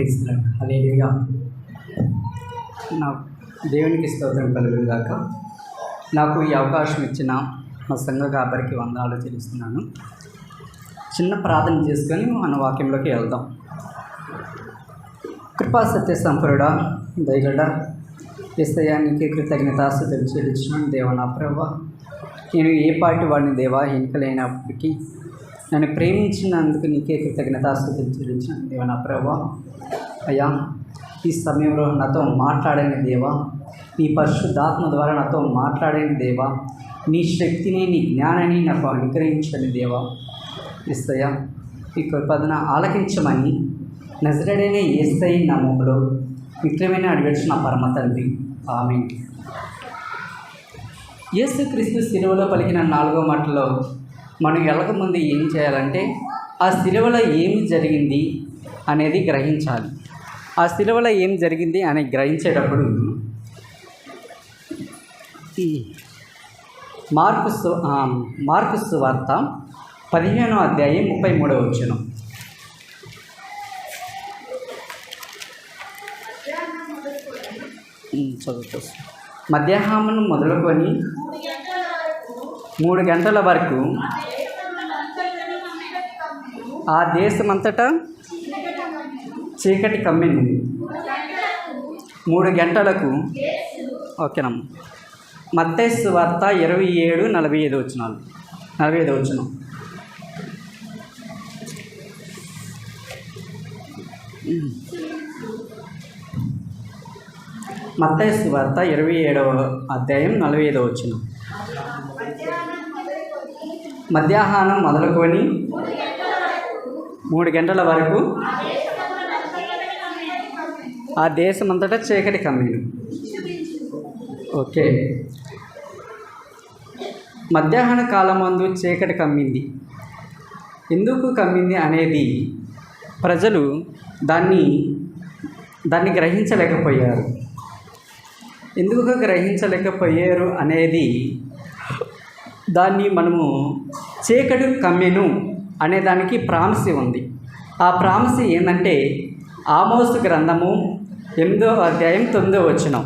Praise lord. హల్లెలూయా. నా దేవునికి స్తోత్రం కలుగుగాక. నాకు ఈ అవకాశం ఇచ్చిన మా సంఘ కాపరికి వందనాలు చెల్లిస్తున్నాను. చిన్న ప్రార్థన చేసుకొని మన వాక్యంలోకి వెళ్దాం. కృపా సత్య సంపరుడా, దయగడ యేసయ్యానికి కృతజ్ఞతాస్తుతులు చెల్లించిన దేవా నా ప్రభువా, నేను ఏ పాటి వాడిని దేవా ఎన్నికలైనప్పటికీ నన్ను ప్రేమించినందుకు నీకే కృతజ్ఞతాస్తుతులు చెల్లించిన దేవా నా ప్రభువా. అయ్యా, ఈ సమయంలో నాతో మాట్లాడని దేవా, నీ పరిశుద్ధాత్మ ద్వారా నాతో మాట్లాడని దేవా, నీ శక్తిని నీ జ్ఞానాన్ని నాకు అనుగ్రహించని దేవా. యేసయ్యా, ఈ కృపను ఆలకించమని నజరేయుడైన యేసయ్య నామములో మిత్రమైన అడిగిన పరమ తండ్రి, ఆమేన్. యేసుక్రీస్తు శిలువలో పలికిన 4వ మాటలో మనం వెళ్ళకముందు ఏం చేయాలంటే ఆ శిలువలో ఏమి జరిగింది అనేది గ్రహించాలి. ఆ శిలువలో ఏం జరిగింది అని గ్రహించేటప్పుడు మార్కు సువార్త 15వ అధ్యాయం 33వ వచనం. చదువుతూ మధ్యాహ్నం మొదలుకొని 3 గంటల వరకు ఆ దేశమంతటా చీకటి కమ్మింది. 3 గంటలకు ఓకేనమ్మా. మత్తయి సువార్త 27:45 వచనాలు. 45వ వచనం. మత్తయి సువార్త 27వ అధ్యాయం 45వ వచనం. మధ్యాహ్నం మొదలుకొని 3 గంటల వరకు ఆ దేశమంతటా చీకటి కమ్మింది. ఓకే, మధ్యాహ్న కాలమందు చీకటి కమ్మింది. ఎందుకు కమ్మింది అనేది ప్రజలు దాన్ని గ్రహించలేకపోయారు. ఎందుకు గ్రహించలేకపోయారు అనేది దాన్ని మనము చీకటి కమ్మెను అనే దానికి ప్రామిసి ఉంది. ఆ ప్రామిసి ఏంటంటే ఆమోసు గ్రంథము 8వ అధ్యాయం 9వ వచనం.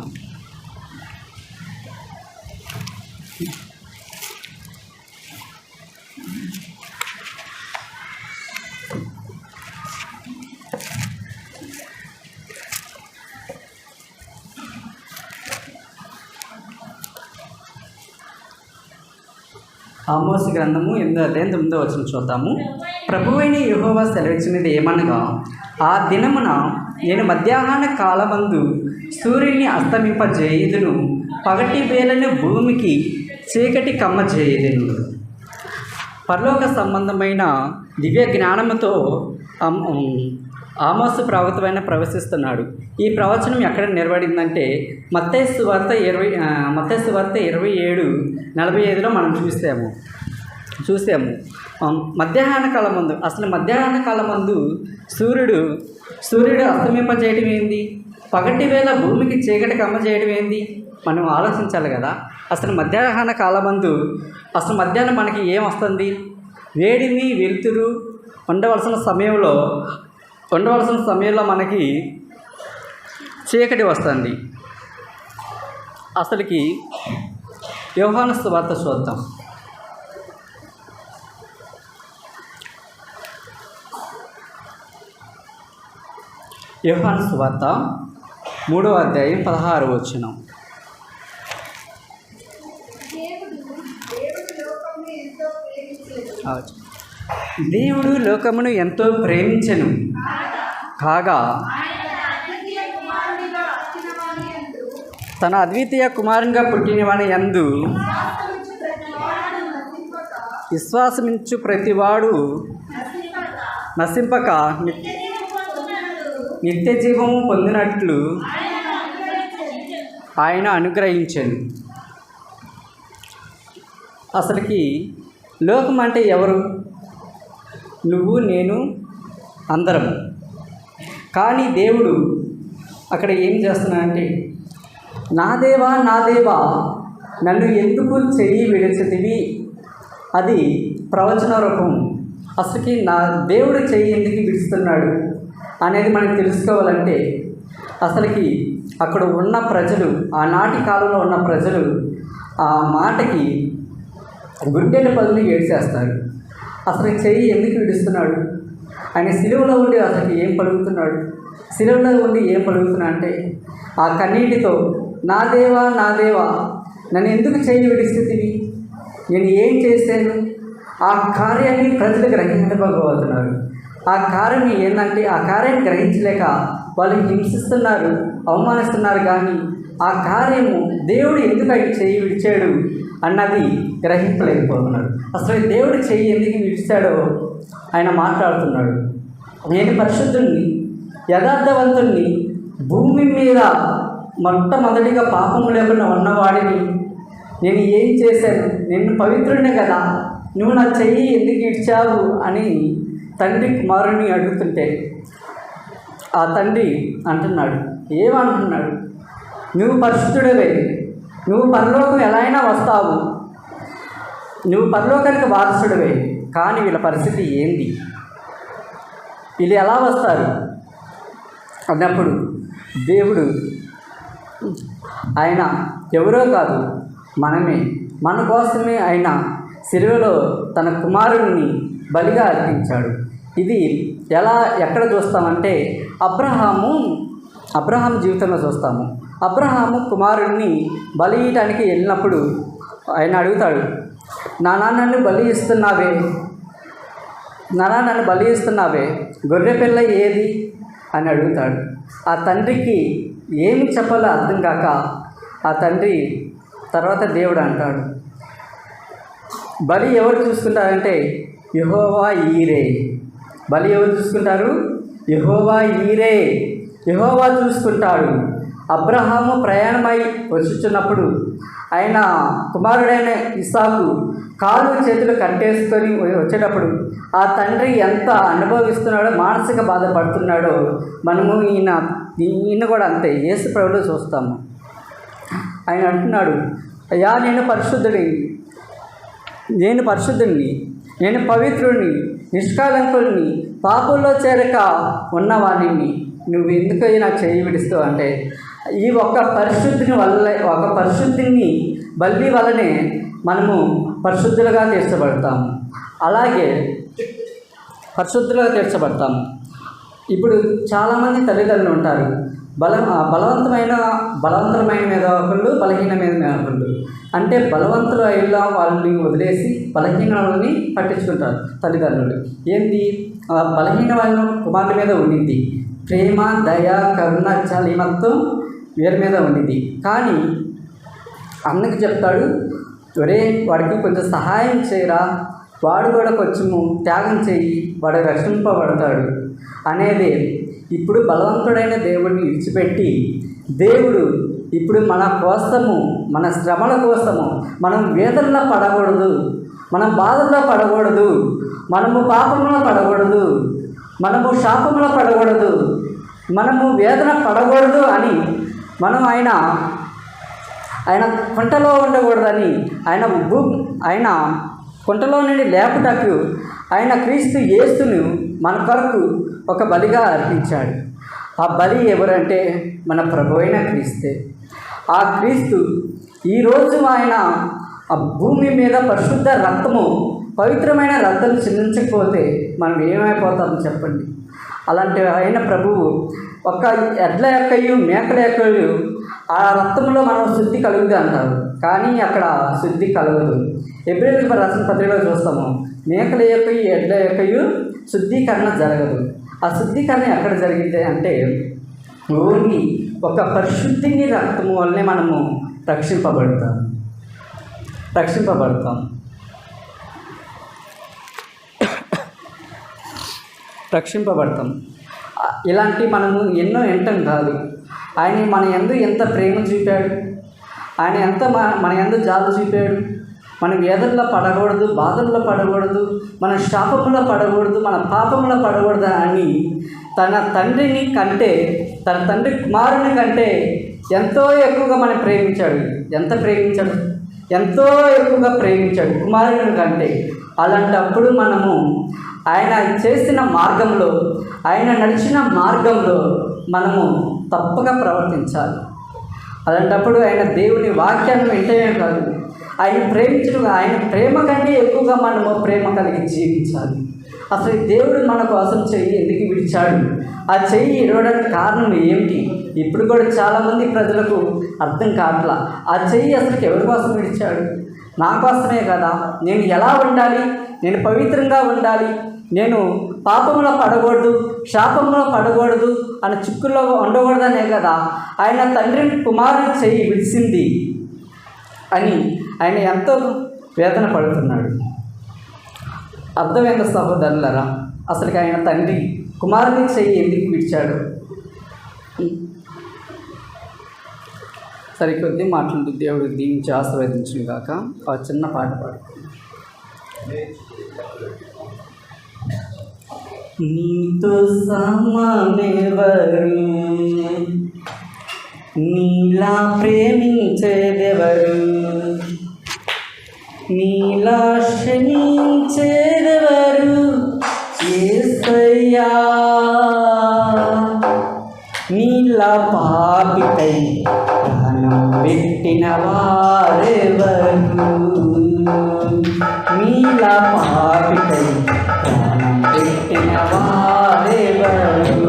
ఆమోసు గ్రంథము 8వ అధ్యాయం 9వ వచనం చూద్దాము. ప్రభువైన యెహోవా సెలవిచ్చినది ఏమనగా, ఆ దినమున నేను మధ్యాహ్న కాలమందు సూర్యుని అస్తమింపజేయుదును, పగటి వేళను భూమికి చీకటి కమ్మజేయుదును. పరలోక సంబంధమైన దివ్య జ్ఞానముతో ఆమోసు ప్రవక్త ప్రవశిస్తున్నాడు. ఈ ప్రవచనం ఎక్కడ నెరవేరిందంటే మత్తయి సువార్త 27:45లో మనం చూసాము. మధ్యాహ్న కాలం ముందు, అసలు మధ్యాహ్న కాలం ముందు సూర్యుడు అస్తమింపజేయటం ఏంది? పగటి వేళ భూమికి చీకటి కమ్మజేయడం ఏంది? మనం ఆలోచించాలి కదా. అసలు మధ్యాహ్న కాలమందు అసలు మధ్యాహ్నం మనకి ఏం వస్తుంది? వేడిని వెలుతురు ఉండవలసిన సమయంలో మనకి చీకటి వస్తుంది. అసలుకి యోహాను సువార్త చూద్దాం. యోహాను సువార్త 3వ అధ్యాయం 16వ వచనం. దేవుడు లోకమును ఎంతో ప్రేమించెను కాగా తన అద్వితీయ కుమారునిగా పుట్టినవాని యందు విశ్వాసమించు ప్రతివాడు నశింపక నిత్య జీవము పొందినట్లు ఆయన అనుగ్రహించెను. అసలుకి లోకం అంటే ఎవరు? నువ్వు, నేను, అందరం. కానీ దేవుడు అక్కడ ఏం చేస్తున్నాడంటే, నా దేవా నన్ను ఎందుకు చెయ్యి విడిచితివి? అది ప్రవచన రూపం. అసలుకి నా దేవుడు చెయ్యి ఎందుకు విడుస్తున్నాడు? అనేది మనం తెలుసుకోవాలంటే అసలుకి అక్కడ ఉన్న ప్రజలు, ఆనాటి కాలంలో ఉన్న ప్రజలు ఆ మాటకి గుండెల పదులు ఏడ్చేస్తారు. అసలు చెయ్యి ఎందుకు విడుస్తున్నాడు? ఆయన సిలువలో ఉండి అసలు ఏం పలుకుతున్నాడు? సిలువలో ఉండి ఏం పలుకుతున్నా అంటే ఆ కన్నీటితో, నా దేవా నా దేవా నన్ను ఎందుకు చెయ్యి విడిస్థితివి, నేను ఏం చేశాను? ఆ కార్యాన్ని ప్రజలు గ్రహించకపోతున్నారు. ఆ కార్యం ఏంటంటే ఆ కార్యాన్ని గ్రహించలేక వాళ్ళు హింసిస్తున్నారు, అవమానిస్తున్నారు. కానీ ఆ కార్యము దేవుడు ఎందుకు ఆయన చెయ్యి విడిచాడు అన్నది గ్రహించలేకపోతున్నాడు. అసలు దేవుడు చెయ్యి ఎందుకు విడిచాడో ఆయన మాట్లాడుతున్నాడు. నేను పరిశుద్ధుణ్ణి, యథార్థవంతుణ్ణి, భూమి మీద మొట్టమొదటిగా పాపము లేకుండా ఉన్నవాడిని, నేను ఏం చేశాను? నేను పవిత్రుడినే కదా, నువ్వు నా చెయ్యి ఎందుకు ఇచ్చావు అని తండ్రి కుమారుని అడుగుతుంటే ఆ తండ్రి అంటున్నాడు, ఏమంటున్నాడు? నువ్వు పరిశుద్ధుడవే, నువ్వు పరలోకం ఎలా అయినా వస్తావు, నువ్వు పరలోకానికి వారసుడివే. కానీ వీళ్ళ పరిస్థితి ఏంది? వీళ్ళు ఎలా వస్తారు అన్నప్పుడు దేవుడు ఆయన ఎవరో కాదు, మనమే. మన కోసమే ఆయన సిలువలో తన కుమారుడిని బలిగా అర్పించాడు. ఇది ఎక్కడ చూస్తామంటే అబ్రహాం జీవితంలో చూస్తాము. అబ్రహాము కుమారుడిని బలి ఇయ్యటానికి వెళ్ళినప్పుడు ఆయన అడుగుతాడు, నాన్న నన్ను బలి ఇస్తున్నావే, గొర్రె పిల్ల ఏది అని అడుగుతాడు. ఆ తండ్రికి ఏమి చెప్పాలో అర్థం కాక ఆ తండ్రి తర్వాత దేవుడు అంటాడు, బలి ఎవరు చూసుకుంటారంటే యెహోవా ఈరే. బలి ఎవరు చూసుకుంటారు? యెహోవా ఈరే, యెహోవా చూసుకుంటాడు. అబ్రహాము ప్రయాణమై వచ్చుచున్నప్పుడు ఆయన కుమారుడైన ఇస్సాకు కాళ్ళు చేతులు కట్టేసుకొని వచ్చేటప్పుడు ఆ తండ్రి ఎంత అనుభవిస్తున్నాడో, మానసిక బాధపడుతున్నాడో మనము ఈయన కూడా అంతే యేసు ప్రభువులో చూస్తాము. ఆయన అంటున్నాడు, అయ్యా నేను పరిశుద్ధుడిని, నేను పవిత్రుడిని, నిష్కాలంకుడిని, పాపుల్లో చేరక ఉన్నవాడిని, నువ్వు ఎందుకై నాకు చేయి విడుస్తావు అంటే ఈ ఒక్క పరిశుద్ధిని బలి వల్లనే మనము పరిశుద్ధులుగా తీర్చబడతాము. అలాగే పరిశుద్ధులుగా తీర్చబడతాము. ఇప్పుడు చాలామంది తల్లిదండ్రులు ఉంటారు, బలవంతమైన మీద ఒకళ్ళు, బలహీనమైన మీద ఒకళ్ళు. అంటే బలవంతులు అయినా వాళ్ళని వదిలేసి బలహీనలని పట్టించుకుంటారు తల్లిదండ్రులు. ఏంటి బలహీన వాళ్ళ కుమారుడి మీద ఉండింది ప్రేమ, దయ, కరుణ, మొత్తం వీరి మీద ఉండింది. కానీ అన్నకి చెప్తాడు, ఒరే వాడికి కొంచెం సహాయం చేయరా, వాడు కూడా కొంచెము త్యాగం చేయి, వాడు రక్షింపబడతాడు అనేది. ఇప్పుడు బలవంతుడైన దేవుడిని విడిచిపెట్టి దేవుడు ఇప్పుడు మన కోసము, మన శ్రమల కోసము, మనం వేదనలో పడకూడదు, మనం బాధల్లో పడకూడదు, మనము పాపంలో పడకూడదు, మనము శాపంలో పడకూడదు, మనము వేదన పడకూడదు అని మనం ఆయన కుంటలో ఉండకూడదని ఆయన కుంటలో నుండి లేపుటకు ఆయన క్రీస్తు యేసును మన కొరకు ఒక బలిగా అర్పించాడు. ఆ బలి ఎవరంటే మన ప్రభు అయిన క్రీస్తే. ఆ క్రీస్తు ఈరోజు ఆయన ఆ భూమి మీద పరిశుద్ధ రక్తము, పవిత్రమైన రక్తం చిందించకపోతే మనం ఏమైపోతామో చెప్పండి. అలాంటి అయిన ప్రభువు ఒక ఎడ్ల యొక్కయు మేకల యొక్కయు ఆ రక్తంలో మనం శుద్ధి కలుగుతుంది అంటారు, కానీ అక్కడ శుద్ధి కలగదు. హెబ్రీయులకు రాసిన పత్రికలో చూస్తాము, మేకల యొక్కయు ఎడ్ల యొక్కయు శుద్ధీకరణ జరగదు. ఆ శుద్ధీకరణ ఎక్కడ జరిగింది అంటే ఓన్లీ ఒక పరిశుద్ధిని రక్తము వల్లనే మనము రక్షింపబడతాం. ఇలాంటి మనము ఎన్నో వింటాం కాదు. ఆయన మన యందు ఎంత ప్రేమ చూపాడు, ఆయన ఎంత మన యందు జాలి చూపాడు. మనం వేదనలో పడకూడదు, బాధల్లో పడకూడదు, మన శాపంలో పడకూడదు, మన పాపంలో పడకూడదు అని తన తండ్రిని కంటే, తన తండ్రి కుమారుని కంటే ఎంతో ఎక్కువగా మనం ప్రేమించాడు. ఎంతో ఎక్కువగా ప్రేమించాడు కుమారుని కంటే. అలాంటప్పుడు మనము ఆయన చేసిన మార్గంలో, ఆయన నడిచిన మార్గంలో మనము తప్పగా ప్రవర్తించాలి. అలాంటప్పుడు ఆయన దేవుని వాక్యాన్ని వింటమే కాదు, ఆయన ప్రేమించడం, ఆయన ప్రేమ కంటే ఎక్కువగా మనము ప్రేమ కలిగి జీవించాలి. అసలు దేవుడు మన కోసం చెయ్యి ఎందుకు విడిచాడు, ఆ చెయ్యి ఇడవడానికి కారణం ఏమిటి, ఇప్పుడు కూడా చాలామంది ప్రజలకు అర్థం కావట్లా. ఆ చెయ్యి అసలు ఎవరి కోసం విడిచాడు? నా కోసమే కదా. నేను ఎలా ఉండాలి, నేను పవిత్రంగా ఉండాలి, నేను పాపంలో పడకూడదు, శాపంలో పడకూడదు అని చిక్కుల్లో ఉండకూడదనే కదా ఆయన తండ్రిని కుమారుని చెయ్యి విడిచింది అని ఆయన ఎంతో వేదన పడుతున్నాడు. అర్థమైన సహోదరులరా, అసలుకి ఆయన తండ్రి కుమారుని చెయ్యి ఎందుకు విడిచాడు? సరికొద్ది మాటలు దేవుడు దీవించి ఆశీర్వదించును గాక. ఆ చిన్న పాట పాడు. నీతో సమమెవరు, నీలా ప్రేమించేదెవరు, నీలా క్షమించేదెవరు? యేసయ్యా, నీలా పాపికై ప్రాణం పెట్టిన వారెవరు, నీలా పాపికై ప్రాణం పెట్టిన వారెవరు?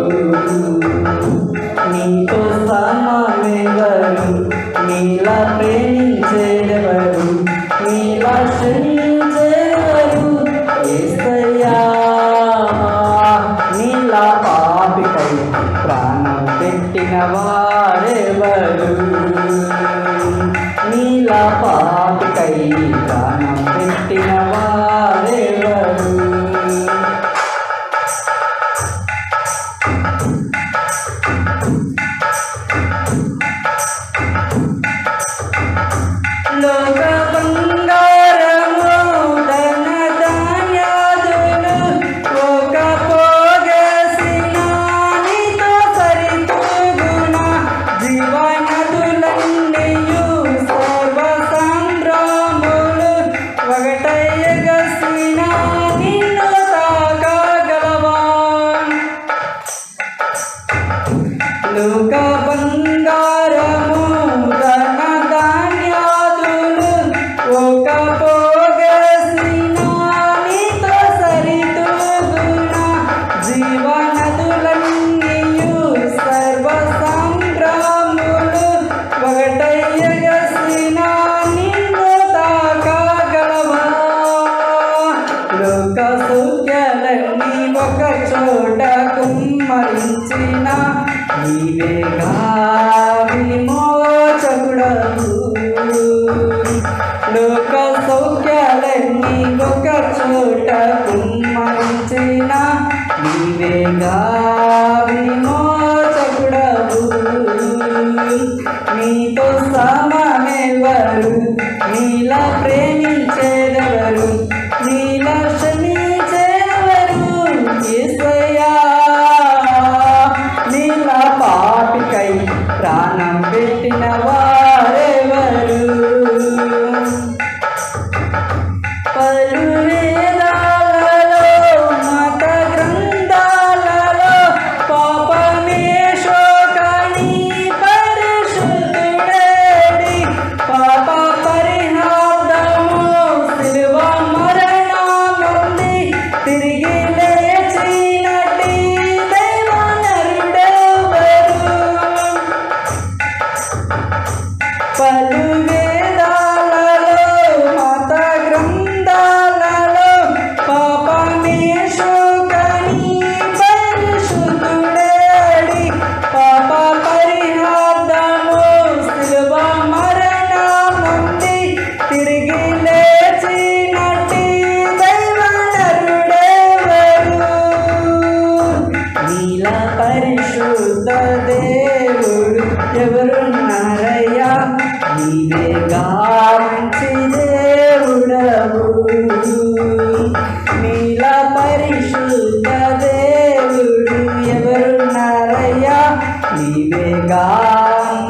నీతో సమమెవరు, నీలా ప్రేమించేదెవరు, నీలా క్షమించేదెవరు? యేసయ్యా, నీలా పాపికై ప్రాణం పెట్టిన వారెవరు, నీలా పాపికై ప్రాణం పెట్టిన వారెవరు? లోక బంగారము ధన ధాన్యాదులు ఒక పోగేసిన నీతో సరితూగున, జీవనదులన్నీయు సర్వ సంగ్రాములు ఒకటయ్యగసిన నిన్ను తాకగలవా? లోక బంగారము ధన ధాన్యాదులు ఒక పోగేసిన నీతో సరితూగున, జీవనదులన్నీయు సర్వ సంగ్రాములు ఒకటయ్యగసిన నిన్ను తాకగలవా? లోక సౌఖ్యాలన్నీ ఒక చోట కుమ్మరించిన నీవేగా విమోచకుడవు. లోక సౌఖ్యాలన్నీ ఒక చోట కుమ్మరించిన నీవేగా విమోచకుడవు. నీతో సమమెవరు, నీలా ప్రేమించేదెవరు, నీలా క్షమించేదెవరు? యేసయ్యా, నీలా పాపికై ప్రాణం పెట్టిన వారెవరు? పలు వేదాలలో మత గ్రంథాలలో పాపమే శోకని పరిశుద్ధుడేడి, పాప పరిహార్థము శిలువ మరణముంది, తిరిగి లేచినట్టి దైవనరుడెవరు? పలు వేదాలలో మత గ్రంథాలలో పాపమే శోకని పరిశుద్ధుడేడి, పాప పరిహార్థము శిలువ మరణముంది, తిరిగి లేచినట్టి దైవనరుడెవరు? నీలా పరిశుద్ధ దేవుడు ఎవరున్నారయ్యా? నీవేగా మంచి దేవుడవు. నీలా పరిశుద్ధ దేవుడు ఎవరున్నారయ్యా? నీవేగా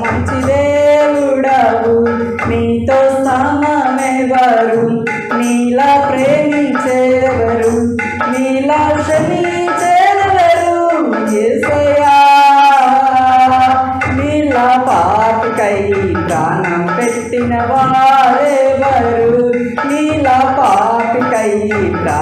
మంచి దేవుడవు. నీతో సమమెవరు, నీలా ప్రేమించేదెవరు, నీలా బిడ్డ